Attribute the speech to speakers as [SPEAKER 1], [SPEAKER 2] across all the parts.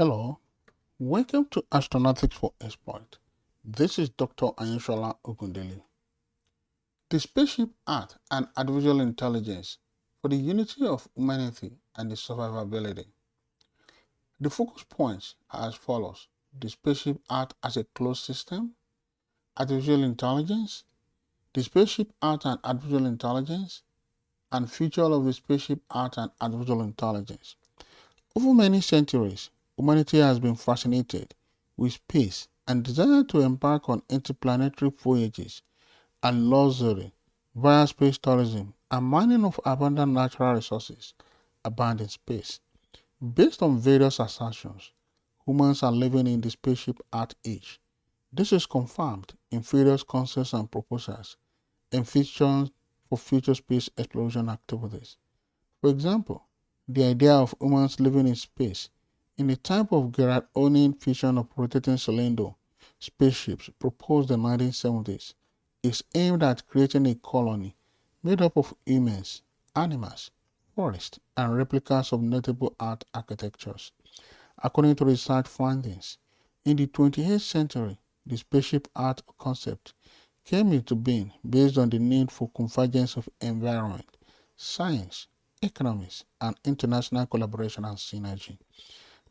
[SPEAKER 1] Hello, welcome to Astronautics for Exploit. This is Dr. Ayeshola Ogundele. The Spaceship Earth and Artificial Intelligence for the Unity of Humanity and the Survivability. The focus points are as follows: the Spaceship Earth as a closed system, artificial intelligence, the Spaceship Earth and artificial intelligence, and future of the Spaceship Earth and artificial intelligence. Over many centuries, humanity has been fascinated with space and desired to embark on interplanetary voyages and luxury via space tourism and mining of abundant natural resources abound in space. Based on various assertions, humans are living in the spaceship Earth age. This is confirmed in various concepts and proposals and features for future space exploration activities. For example, the idea of humans living in space in the type of Gerald O'Neill vision of rotating cylinder spaceships proposed in the 1970s is aimed at creating a colony made up of humans, animals, forests, and replicas of notable art architectures. According to research findings, in the 20th century, the spaceship art concept came into being based on the need for convergence of environment, science, economies, and international collaboration and synergy.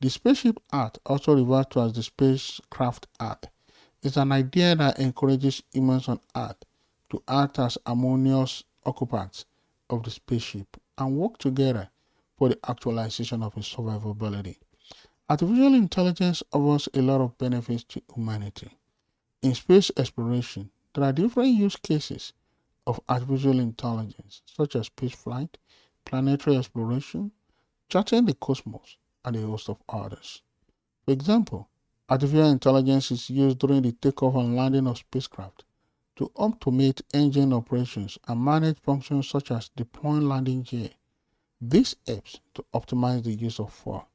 [SPEAKER 1] The spaceship art, also referred to as the spacecraft art, is an idea that encourages humans on Earth to act as harmonious occupants of the spaceship and work together for the actualization of its survivability. Artificial intelligence offers a lot of benefits to humanity. In space exploration, there are different use cases of artificial intelligence, such as spaceflight, planetary exploration, charting the cosmos, and a host of others. For example, artificial intelligence is used during the takeoff and landing of spacecraft to automate engine operations and manage functions such as deploying landing gear. This helps to optimize the use of fuel.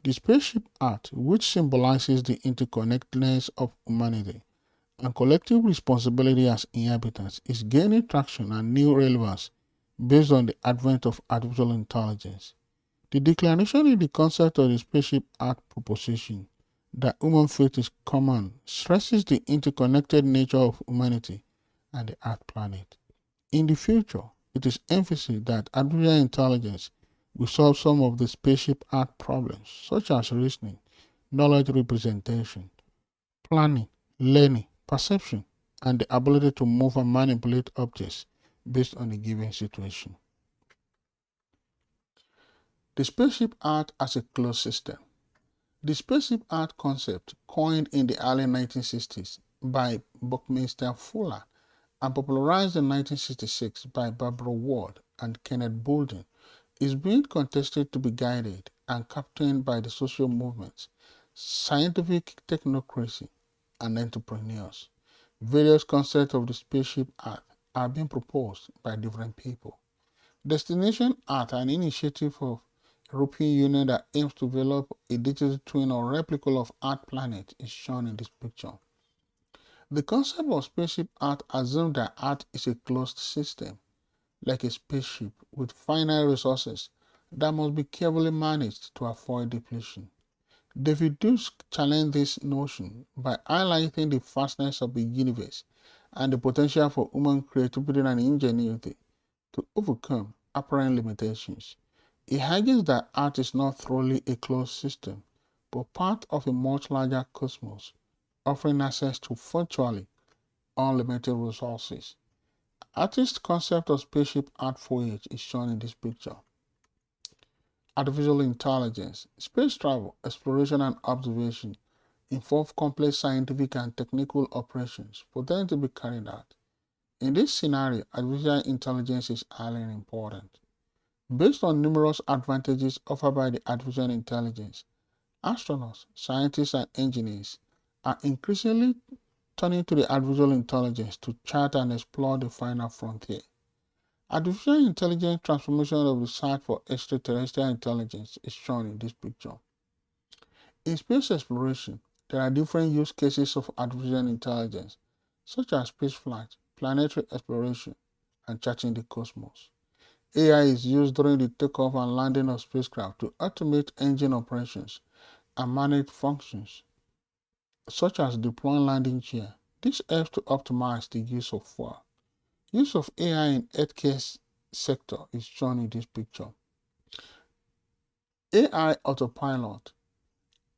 [SPEAKER 1] The spaceship art, which symbolizes the interconnectedness of humanity and collective responsibility as inhabitants, is gaining traction and new relevance based on the advent of artificial intelligence. The declaration in the concept of the spaceship art proposition that human fate is common stresses the interconnected nature of humanity and the Earth planet. In the future, it is emphasized that artificial intelligence will solve some of the spaceship art problems, such as reasoning, knowledge representation, planning, learning, perception, and the ability to move and manipulate objects based on a given situation. The spaceship art as a closed system. The spaceship art concept, coined in the early 1960s by Buckminster Fuller and popularized in 1966 by Barbara Ward and Kenneth Bolden, is being contested to be guided and captained by the social movements, scientific technocracy, and entrepreneurs. Various concepts of the spaceship art are being proposed by different people. Destination Art, an initiative of European Union that aims to develop a digital twin or replica of Earth planet, is shown in this picture. The concept of spaceship art assumes that Earth is a closed system, like a spaceship with finite resources that must be carefully managed to avoid depletion. David Dusk challenged this notion by highlighting the vastness of the universe and the potential for human creativity and ingenuity to overcome apparent limitations. He argues that art is not thoroughly a closed system, but part of a much larger cosmos, offering access to virtually unlimited resources. Artist's concept of spaceship art voyage is shown in this picture. Artificial intelligence, space travel, exploration, and observation involve complex scientific and technical operations for them to be carried out. In this scenario, artificial intelligence is highly important. Based on numerous advantages offered by the artificial intelligence, astronauts, scientists, and engineers are increasingly turning to the artificial intelligence to chart and explore the final frontier. Artificial intelligence transformation of the search for extraterrestrial intelligence is shown in this picture. In space exploration, there are different use cases of artificial intelligence, such as spaceflight, planetary exploration, and charting the cosmos. AI is used during the takeoff and landing of spacecraft to automate engine operations, and manage functions, such as deploying landing gear. This helps to optimize the use of fuel. Use of AI in healthcare sector is shown in this picture. AI autopilot.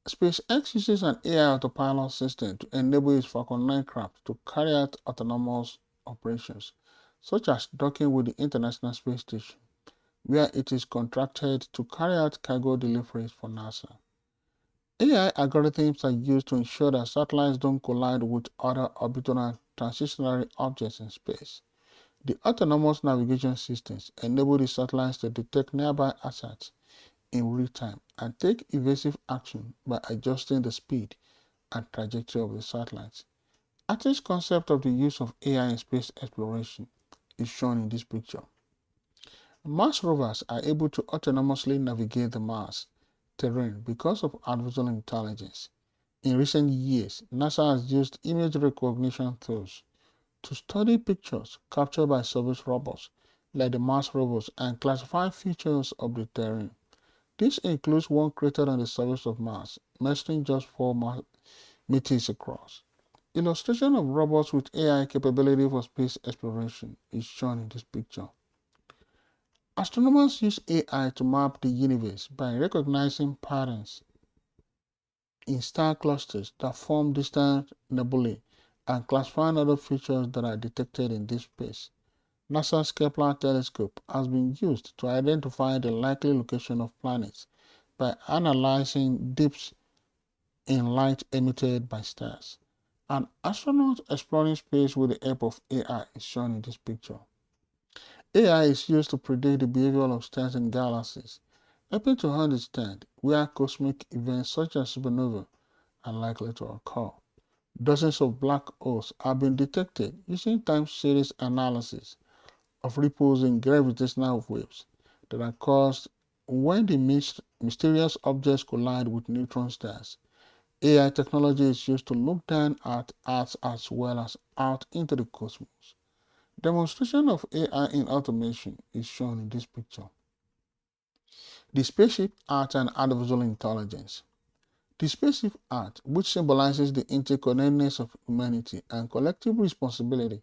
[SPEAKER 1] SpaceX uses an AI autopilot system to enable its Falcon 9 craft to carry out autonomous operations, such as docking with the International Space Station, where it is contracted to carry out cargo deliveries for NASA. AI algorithms are used to ensure that satellites don't collide with other orbital and transitionary objects in space. The autonomous navigation systems enable the satellites to detect nearby assets in real time and take evasive action by adjusting the speed and trajectory of the satellites. Artist's concept of the use of AI in space exploration is shown in this picture. Mars rovers are able to autonomously navigate the Mars terrain because of artificial intelligence. In recent years, NASA has used image recognition tools to study pictures captured by surface robots like the Mars rovers and classify features of the terrain. This includes one created on the surface of Mars, measuring just 4 meters across. Illustration of robots with AI capability for space exploration is shown in this picture. Astronomers use AI to map the universe by recognizing patterns in star clusters that form distant nebulae and classifying other features that are detected in deep space. NASA's Kepler telescope has been used to identify the likely location of planets by analyzing dips in light emitted by stars. An astronaut exploring space with the help of AI is shown in this picture. AI is used to predict the behavior of stars and galaxies, helping to understand where cosmic events such as supernovae are likely to occur. Dozens of black holes have been detected using time series analysis of ripples in gravitational waves that are caused when the mysterious objects collide with neutron stars. AI technology is used to look down at Earth as well as out into the cosmos. Demonstration of AI in automation is shown in this picture. The Spaceship Earth and artificial intelligence. The Spaceship Earth, which symbolizes the interconnectedness of humanity and collective responsibility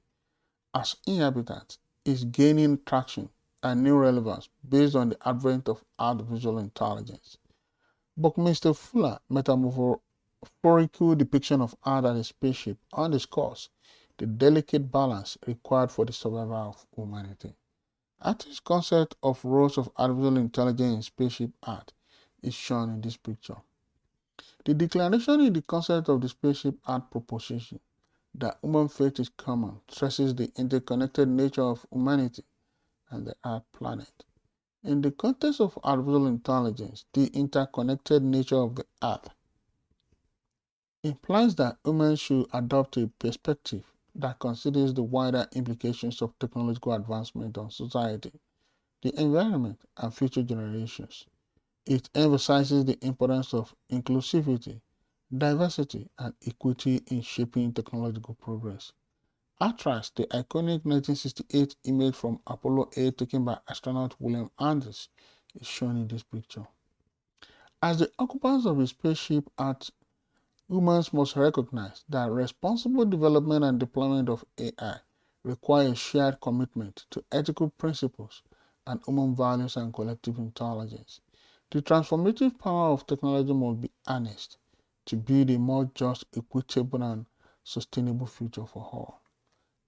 [SPEAKER 1] as inhabitants, is gaining traction and new relevance based on the advent of artificial intelligence. Buckminster Fuller's metaphorical depiction of Earth as a spaceship underscores the delicate balance required for the survival of humanity. Artist's concept of roles of artificial intelligence in Spaceship Earth is shown in this picture. The declaration in the concept of the Spaceship Earth proposition that human fate is common stresses the interconnected nature of humanity and the Earth planet. In the context of artificial intelligence, the interconnected nature of the Earth implies that humans should adopt a perspective that considers the wider implications of technological advancement on society, the environment, and future generations. It emphasizes the importance of inclusivity, diversity, and equity in shaping technological progress. Atlas, the iconic 1968 image from Apollo 8 taken by astronaut William Anders, is shown in this picture. As the occupants of the spaceship Earth, humans must recognize that responsible development and deployment of AI require a shared commitment to ethical principles and human values and collective intelligence. The transformative power of technology must be harnessed to build a more just, equitable, and sustainable future for all.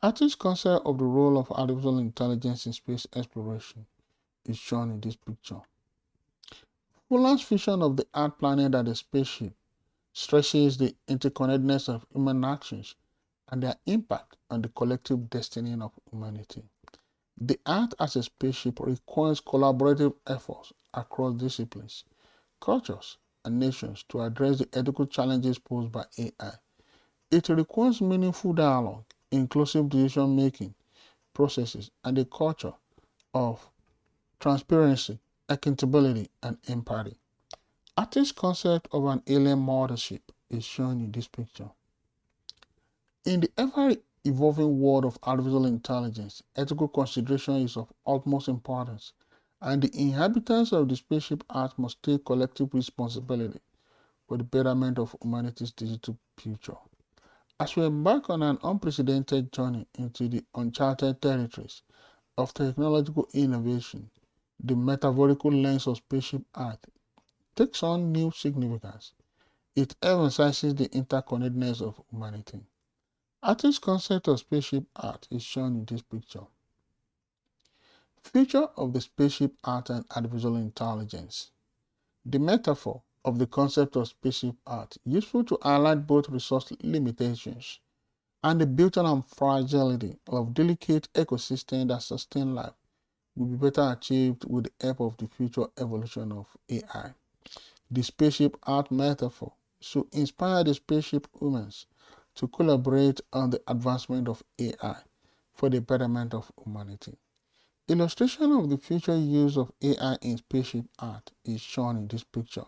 [SPEAKER 1] Artist's concept of the role of artificial intelligence in space exploration is shown in this picture. Fuller's vision of the Earth planet as a spaceship stresses the interconnectedness of human actions and their impact on the collective destiny of humanity. The Earth as a spaceship requires collaborative efforts across disciplines, cultures, and nations to address the ethical challenges posed by AI. It requires meaningful dialogue, inclusive decision-making processes, and a culture of transparency, accountability, and empathy. Artist's concept of an alien mothership is shown in this picture. In the ever-evolving world of artificial intelligence, ethical consideration is of utmost importance, and the inhabitants of the spaceship Earth must take collective responsibility for the betterment of humanity's digital future. As we embark on an unprecedented journey into the uncharted territories of technological innovation, the metaphorical lens of Spaceship Earth takes on new significance. It emphasizes the interconnectedness of humanity. Artist's concept of spaceship art is shown in this picture. Future of the spaceship art and artificial intelligence. The metaphor of the concept of spaceship art, useful to highlight both resource limitations and the built-in fragility of delicate ecosystems that sustain life, will be better achieved with the help of the future evolution of AI. The spaceship art metaphor should inspire the spaceship humans to collaborate on the advancement of AI for the betterment of humanity. Illustration of the future use of AI in spaceship art is shown in this picture.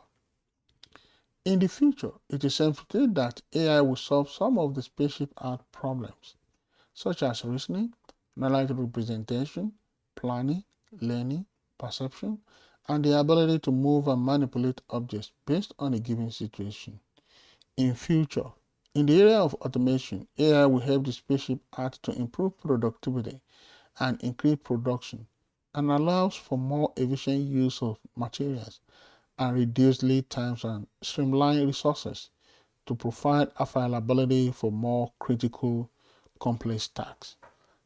[SPEAKER 1] In the future, it is anticipated that AI will solve some of the spaceship art problems, such as reasoning, knowledge representation, planning, learning, perception, and the ability to move and manipulate objects based on a given situation. In future, in the area of automation, AI will help the spaceship art to improve productivity and increase production, and allows for more efficient use of materials and reduce lead times and streamline resources to provide availability for more critical, complex tasks.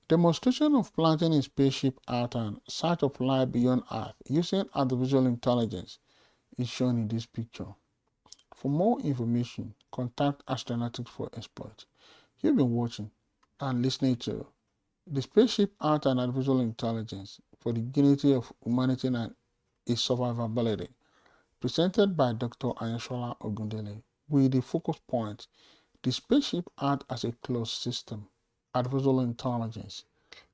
[SPEAKER 1] Demonstration of planting in spaceship art and sight of life beyond Earth using artificial intelligence is shown in this picture. For more information, contact Astronautics for Exploit. You've been watching and listening to the Spaceship Art and Artificial Intelligence for the Unity of Humanity and its Survivability, presented by Dr. Ayeshola Ogundele, with the focus point, the spaceship art as a closed system, artificial intelligence.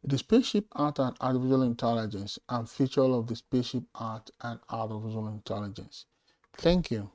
[SPEAKER 1] The spaceship art and artificial intelligence and feature of the spaceship art and artificial intelligence. Thank you.